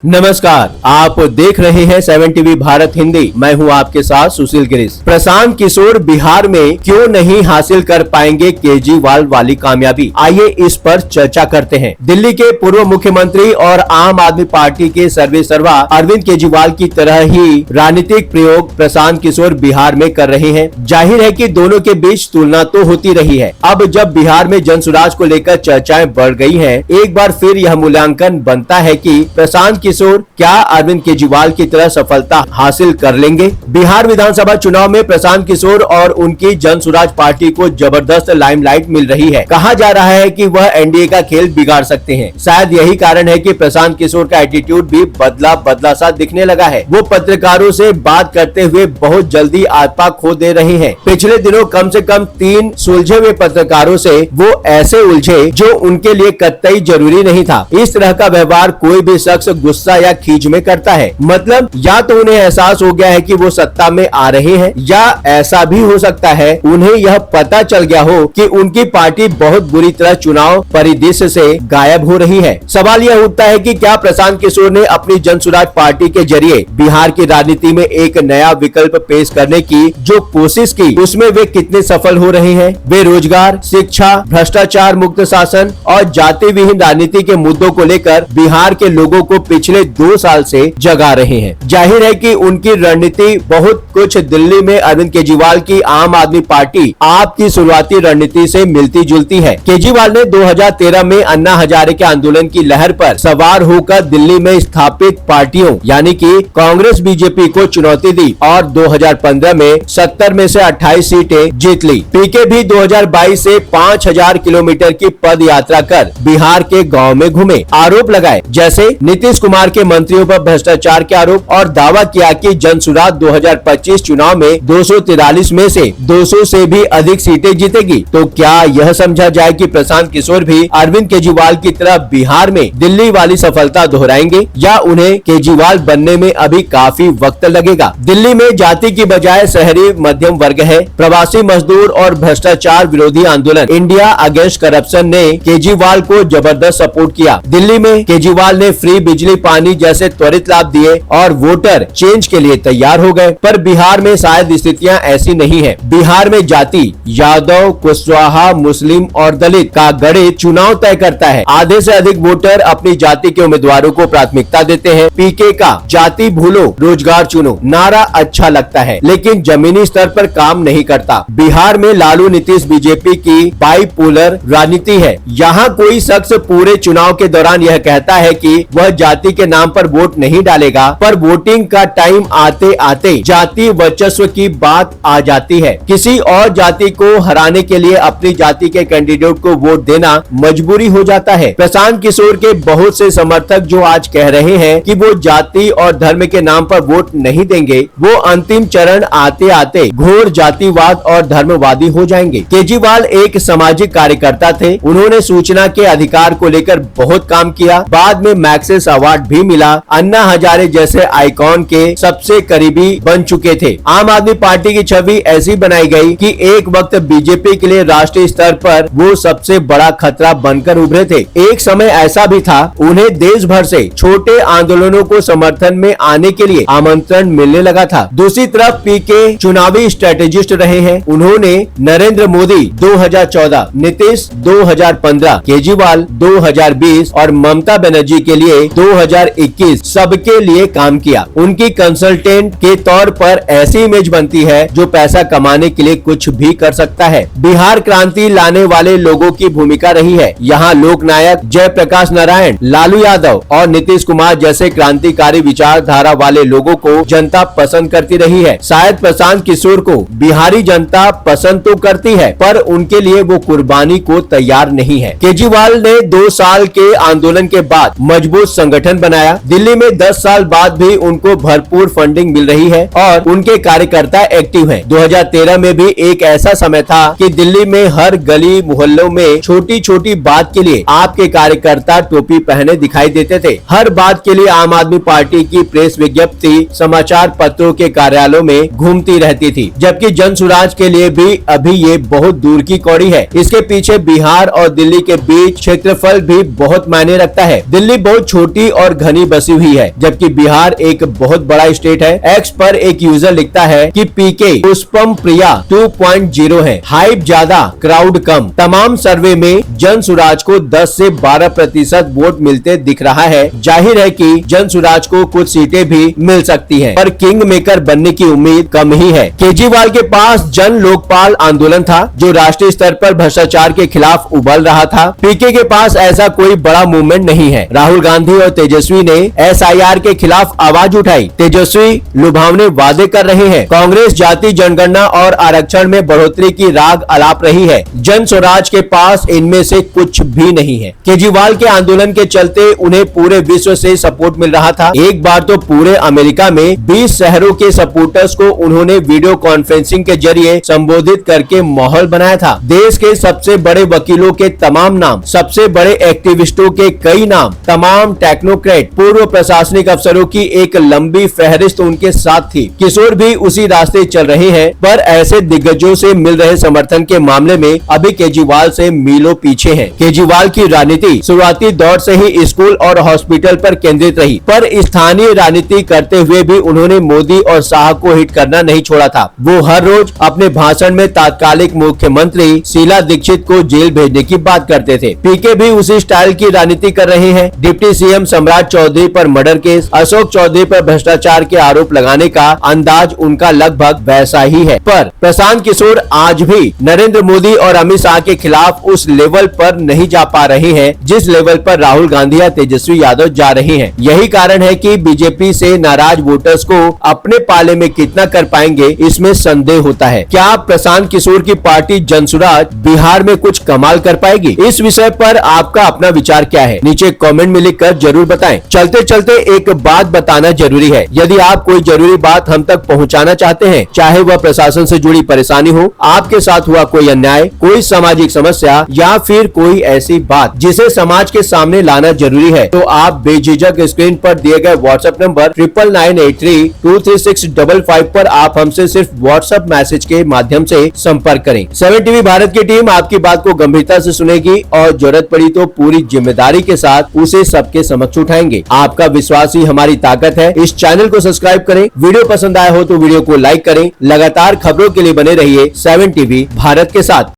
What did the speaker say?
नमस्कार, आप देख रहे हैं 7 टीवी भारत हिंदी। मैं हूं आपके साथ सुशील गिरीश। प्रशांत किशोर बिहार में क्यों नहीं हासिल कर पाएंगे केजरीवाल वाली कामयाबी, आइए इस पर चर्चा करते हैं। दिल्ली के पूर्व मुख्यमंत्री और आम आदमी पार्टी के सर्वेसर्वा अरविंद केजरीवाल की तरह ही राजनीतिक प्रयोग प्रशांत किशोर बिहार में कर रहे हैं। जाहिर है कि दोनों के बीच तुलना तो होती रही है। अब जब बिहार में जन सुराज को लेकर चर्चाएं बढ़ गई हैं, एक बार फिर यह मूल्यांकन बनता है कि प्रशांत किशोर क्या अरविंद केजरीवाल की तरह सफलता हासिल कर लेंगे। बिहार विधानसभा चुनाव में प्रशांत किशोर और उनकी जन सुराज पार्टी को जबरदस्त लाइमलाइट मिल रही है। कहा जा रहा है कि वह एनडीए का खेल बिगाड़ सकते हैं। शायद यही कारण है कि प्रशांत किशोर का एटीट्यूड भी बदला बदला सा दिखने लगा है। वो पत्रकारों से बात करते हुए बहुत जल्दी आत्मा खो दे रहे हैं। पिछले दिनों कम से कम 3 सुलझे हुए पत्रकारों से वो ऐसे उलझे जो उनके लिए कतई जरूरी नहीं था। इस तरह का व्यवहार कोई भी शख्स गुस्सा या खींच में करता है। मतलब या तो उन्हें एहसास हो गया है कि वो सत्ता में आ रहे हैं, या ऐसा भी हो सकता है उन्हें यह पता चल गया हो कि उनकी पार्टी बहुत बुरी तरह चुनाव परिदृश्य से गायब हो रही है। सवाल यह उठता है कि क्या प्रशांत किशोर ने अपनी जन सुराज पार्टी के जरिए बिहार की राजनीति में एक नया विकल्प पेश करने की जो कोशिश की, उसमें वे कितने सफल हो रहे हैं। बेरोजगार, शिक्षा, भ्रष्टाचार मुक्त शासन और जाति विहीन राजनीति के मुद्दों को लेकर बिहार के लोगों को पिछले 2 साल से जगा रहे हैं। जाहिर है कि उनकी रणनीति बहुत कुछ दिल्ली में अरविंद केजरीवाल की आम आदमी पार्टी आप की शुरुआती रणनीति से मिलती जुलती है। केजरीवाल ने 2013 में अन्ना हजारे के आंदोलन की लहर पर सवार होकर दिल्ली में स्थापित पार्टियों यानी कि कांग्रेस बीजेपी को चुनौती दी और 2015 में 70 में से 28 सीटें जीत ली। पीके भी 2022 से 5000 किलोमीटर की पद यात्रा कर बिहार के गाँव में घूमे, आरोप लगाए जैसे नीतीश कुमार के मंत्रियों पर भ्रष्टाचार के आरोप, और दावा किया कि जन सुराज 2025 चुनाव में 243 में से 200 से भी अधिक सीटें जीतेगी। तो क्या यह समझा जाए कि प्रशांत किशोर भी अरविंद केजरीवाल की तरह बिहार में दिल्ली वाली सफलता दोहराएंगे, या उन्हें केजरीवाल बनने में अभी काफी वक्त लगेगा। दिल्ली में जाति की बजाय शहरी मध्यम वर्ग है। प्रवासी मजदूर और भ्रष्टाचार विरोधी आंदोलन इंडिया अगेंस्ट करप्शन ने केजरीवाल को जबरदस्त सपोर्ट किया। दिल्ली में केजरीवाल ने फ्री बिजली पानी जैसे त्वरित लाभ दिए और वोटर चेंज के लिए तैयार हो गए। पर बिहार में शायद स्थितियां ऐसी नहीं है। बिहार में जाति यादव, कुशवाहा, मुस्लिम और दलित का गणित चुनाव तय करता है। आधे से अधिक वोटर अपनी जाति के उम्मीदवारों को प्राथमिकता देते हैं। पीके का जाति भूलो रोजगार चुनो नारा अच्छा लगता है, लेकिन जमीनी स्तर पर काम नहीं करता। बिहार में लालू नीतीश बीजेपी की बाइपोलर राजनीति है। यहाँ कोई शख्स पूरे चुनाव के दौरान यह कहता है कि वह जाति के नाम पर वोट नहीं डालेगा, पर वोटिंग का टाइम आते आते जाति वर्चस्व की बात आ जाती है। किसी और जाति को हराने के लिए अपनी जाति के कैंडिडेट को वोट देना मजबूरी हो जाता है। प्रशांत किशोर के बहुत से समर्थक जो आज कह रहे हैं कि वो जाति और धर्म के नाम पर वोट नहीं देंगे, वो अंतिम चरण आते आते घोर जातिवाद और धर्मवादी हो जाएंगे। केजरीवाल एक सामाजिक कार्यकर्ता थे। उन्होंने सूचना के अधिकार को लेकर बहुत काम किया। बाद में मैक्सेस अवार्ड भी मिला। अन्ना हजारे जैसे आइकॉन के सबसे करीबी बन चुके थे। आम आदमी पार्टी की छवि ऐसी बनाई गई कि एक वक्त बीजेपी के लिए राष्ट्रीय स्तर पर वो सबसे बड़ा खतरा बनकर उभरे थे। एक समय ऐसा भी था उन्हें देश भर से छोटे आंदोलनों को समर्थन में आने के लिए आमंत्रण मिलने लगा था। दूसरी तरफ पीके चुनावी स्ट्रेटेजिस्ट रहे हैं। उन्होंने नरेंद्र मोदी 2014, नीतीश 2015, केजरीवाल 2020 और ममता बनर्जी के लिए 2021 सबके लिए काम किया। उनकी कंसल्टेंट के तौर पर ऐसी इमेज बनती है जो पैसा कमाने के लिए कुछ भी कर सकता है। बिहार क्रांति लाने वाले लोगों की भूमिका रही है। यहाँ लोक नायक जयप्रकाश नारायण, लालू यादव और नीतीश कुमार जैसे क्रांतिकारी विचारधारा वाले लोगों को जनता पसंद करती रही है। शायद प्रशांत किशोर को बिहारी जनता पसंद तो करती है, पर उनके लिए वो कुर्बानी को तैयार नहीं है। केजरीवाल ने 2 साल के आंदोलन के बाद मजबूत संगठन बनाया। दिल्ली में 10 साल बाद भी उनको भरपूर फंडिंग मिल रही है और उनके कार्यकर्ता एक्टिव हैं। 2013 में भी एक ऐसा समय था कि दिल्ली में हर गली मोहल्लों में छोटी छोटी बात के लिए आपके कार्यकर्ता टोपी पहने दिखाई देते थे। हर बात के लिए आम आदमी पार्टी की प्रेस विज्ञप्ति समाचार पत्रों के कार्यालयों में घूमती रहती थी, जबकि जन सुराज के लिए भी अभी ये बहुत दूर की कौड़ी है। इसके पीछे बिहार और दिल्ली के बीच क्षेत्रफल भी बहुत मायने रखता है। दिल्ली बहुत छोटी और और घनी बसी हुई है, जबकि बिहार एक बहुत बड़ा स्टेट है। एक्स पर एक यूजर लिखता है कि पीके पुष्पम प्रिया 2.0 है, हाइप ज्यादा क्राउड कम। तमाम सर्वे में जन सुराज को 10 से 12% वोट मिलते दिख रहा है। जाहिर है कि जन सुराज को कुछ सीटें भी मिल सकती हैं, पर किंग मेकर बनने की उम्मीद कम ही है। केजरीवाल के पास जन लोकपाल आंदोलन था, जो राष्ट्रीय स्तर पर भ्रष्टाचार के खिलाफ उबल रहा था। पीके के पास ऐसा कोई बड़ा मूवमेंट नहीं है। राहुल गांधी और तेजस्वी ने SIR के खिलाफ आवाज उठाई। तेजस्वी लुभावने वादे कर रहे हैं। कांग्रेस जाति जनगणना और आरक्षण में बढ़ोतरी की राग अलाप रही है। जन स्वराज के पास इनमें से कुछ भी नहीं है। केजरीवाल के आंदोलन के चलते उन्हें पूरे विश्व से सपोर्ट मिल रहा था। एक बार तो पूरे अमेरिका में 20 शहरों के सपोर्टर्स को उन्होंने वीडियो कॉन्फ्रेंसिंग के जरिए संबोधित करके माहौल बनाया था। देश के सबसे बड़े वकीलों के तमाम नाम, सबसे बड़े एक्टिविस्टों के कई नाम, तमाम टेक्नोक्रेट, पूर्व प्रशासनिक अफसरों की एक लंबी फहरिस्त उनके साथ थी। किशोर भी उसी रास्ते चल रहे हैं, पर ऐसे दिग्गजों से मिल रहे समर्थन के मामले में अभी केजरीवाल से मीलों पीछे हैं। केजरीवाल की राजनीति शुरुआती दौर से ही स्कूल और हॉस्पिटल पर केंद्रित रही, पर स्थानीय राजनीति करते हुए भी उन्होंने मोदी और शाह को हिट करना नहीं छोड़ा था। वो हर रोज अपने भाषण में तात्कालिक मुख्यमंत्री शीला दीक्षित को जेल भेजने की बात करते थे। पीके भी उसी स्टाइल की राजनीति कर रहे हैं। डिप्टी CM सम्राट चौधरी पर मर्डर केस, अशोक चौधरी पर भ्रष्टाचार के आरोप लगाने का अंदाज उनका लगभग वैसा ही है। पर प्रशांत किशोर आज भी नरेंद्र मोदी और अमित शाह के खिलाफ उस लेवल पर नहीं जा पा रहे हैं जिस लेवल पर राहुल गांधी या तेजस्वी यादव जा रहे हैं। यही कारण है कि बीजेपी से नाराज वोटर्स को अपने पाले में कितना कर पाएंगे, इसमें संदेह होता है। क्या प्रशांत किशोर की पार्टी जनसुराज बिहार में कुछ कमाल कर पाएगी? इस विषय पर आपका अपना विचार क्या है, नीचे कमेंट में लिखकर जरूर बताएं। चलते चलते एक बात बताना जरूरी है। यदि आप कोई जरूरी बात हम तक पहुंचाना चाहते हैं, चाहे वह प्रशासन से जुड़ी परेशानी हो, आपके साथ हुआ कोई अन्याय, कोई सामाजिक समस्या या फिर कोई ऐसी बात जिसे समाज के सामने लाना जरूरी है, तो आप बेझिझक स्क्रीन पर दिए गए व्हाट्सएप नंबर 9998323655 पर आप हमसे सिर्फ व्हाट्सएप मैसेज के माध्यम से संपर्क करें। 7 टीवी भारत की टीम आपकी बात को गंभीरता से सुनेगी और जरूरत पड़ी तो पूरी जिम्मेदारी के साथ उसे सबके समक्ष उठाएंगे। आपका विश्वास ही हमारी ताकत है। इस चैनल को सब्सक्राइब करें। वीडियो पसंद आया हो तो वीडियो को लाइक करें। लगातार खबरों के लिए बने रहिए 7 टीवी भारत के साथ।